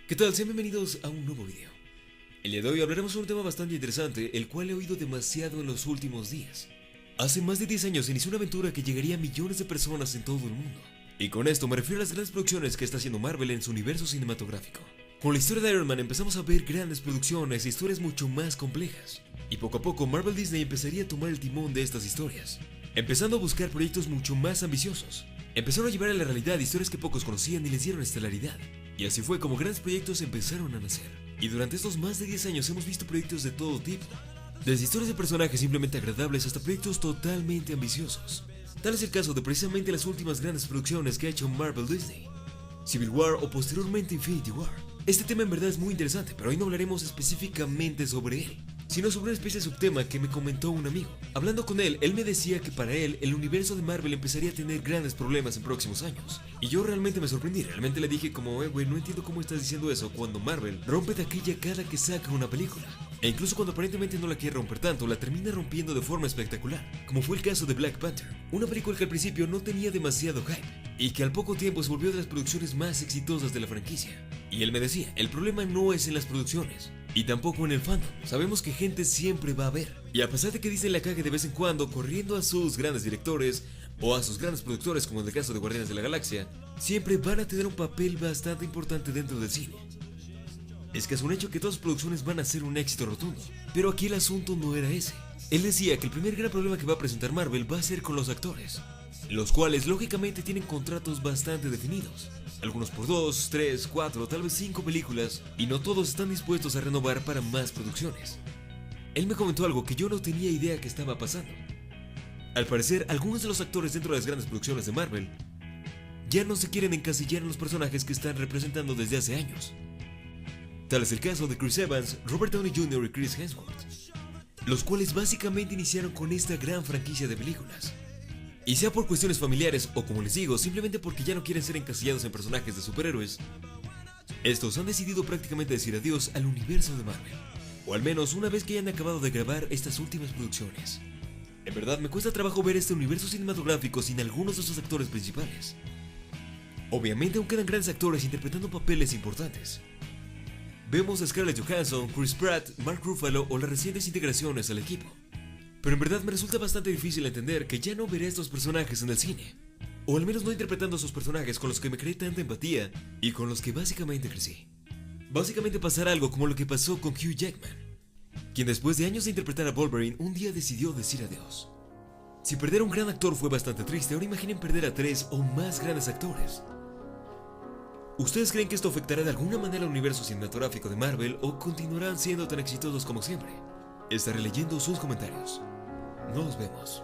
¿Qué tal? Sean bienvenidos a un nuevo video. El día de hoy hablaremos sobre un tema bastante interesante, el cual he oído demasiado en los últimos días. Hace más de 10 años se inició una aventura que llegaría a millones de personas en todo el mundo. Y con esto me refiero a las grandes producciones que está haciendo Marvel en su universo cinematográfico. Con la historia de Iron Man empezamos a ver grandes producciones e historias mucho más complejas. Y poco a poco Marvel Disney empezaría a tomar el timón de estas historias, empezando a buscar proyectos mucho más ambiciosos. Empezaron a llevar a la realidad historias que pocos conocían y les dieron estelaridad. Y así fue como grandes proyectos empezaron a nacer. Y durante estos más de 10 años hemos visto proyectos de todo tipo. Desde historias de personajes simplemente agradables hasta proyectos totalmente ambiciosos. Tal es el caso de precisamente las últimas grandes producciones que ha hecho Marvel Disney: Civil War o posteriormente Infinity War. Este tema en verdad es muy interesante, pero hoy no hablaremos específicamente sobre él, sino sobre una especie de subtema que me comentó un amigo. Hablando con él me decía que para él el universo de Marvel empezaría a tener grandes problemas en próximos años. Y yo realmente me sorprendí, realmente le dije como, güey, no entiendo cómo estás diciendo eso cuando Marvel rompe taquilla cada que saca una película. E incluso cuando aparentemente no la quiere romper tanto, la termina rompiendo de forma espectacular, como fue el caso de Black Panther, una película que al principio no tenía demasiado hype, y que al poco tiempo se volvió de las producciones más exitosas de la franquicia. Y él me decía, el problema no es en las producciones, y tampoco en el fandom. Sabemos que gente siempre va a ver, y a pesar de que Disney la cague de vez en cuando corriendo a sus grandes directores o a sus grandes productores, como en el caso de Guardianes de la Galaxia, siempre van a tener un papel bastante importante dentro del cine. Es que es un hecho que todas las producciones van a ser un éxito rotundo, pero aquí el asunto no era ese. Él decía que el primer gran problema que va a presentar Marvel va a ser con los actores, los cuales lógicamente tienen contratos bastante definidos, algunos por 2, 3, 4, tal vez 5 películas, y no todos están dispuestos a renovar para más producciones. Él me comentó algo que yo no tenía idea que estaba pasando. Al parecer, algunos de los actores dentro de las grandes producciones de Marvel ya no se quieren encasillar en los personajes que están representando desde hace años. Tal es el caso de Chris Evans, Robert Downey Jr. y Chris Hemsworth, los cuales básicamente iniciaron con esta gran franquicia de películas. Y sea por cuestiones familiares o, como les digo, simplemente porque ya no quieren ser encasillados en personajes de superhéroes, estos han decidido prácticamente decir adiós al universo de Marvel, o al menos una vez que hayan acabado de grabar estas últimas producciones. En verdad me cuesta trabajo ver este universo cinematográfico sin algunos de sus actores principales. Obviamente aún quedan grandes actores interpretando papeles importantes. Vemos a Scarlett Johansson, Chris Pratt, Mark Ruffalo o las recientes integraciones al equipo. Pero en verdad me resulta bastante difícil entender que ya no veré a estos personajes en el cine, o al menos no interpretando a esos personajes con los que me creé tanta empatía y con los que básicamente crecí. Básicamente pasará algo como lo que pasó con Hugh Jackman, quien después de años de interpretar a Wolverine un día decidió decir adiós. Si perder a un gran actor fue bastante triste, ahora imaginen perder a 3 o más grandes actores. ¿Ustedes creen que esto afectará de alguna manera al universo cinematográfico de Marvel o continuarán siendo tan exitosos como siempre? Estaré leyendo sus comentarios. Nos vemos.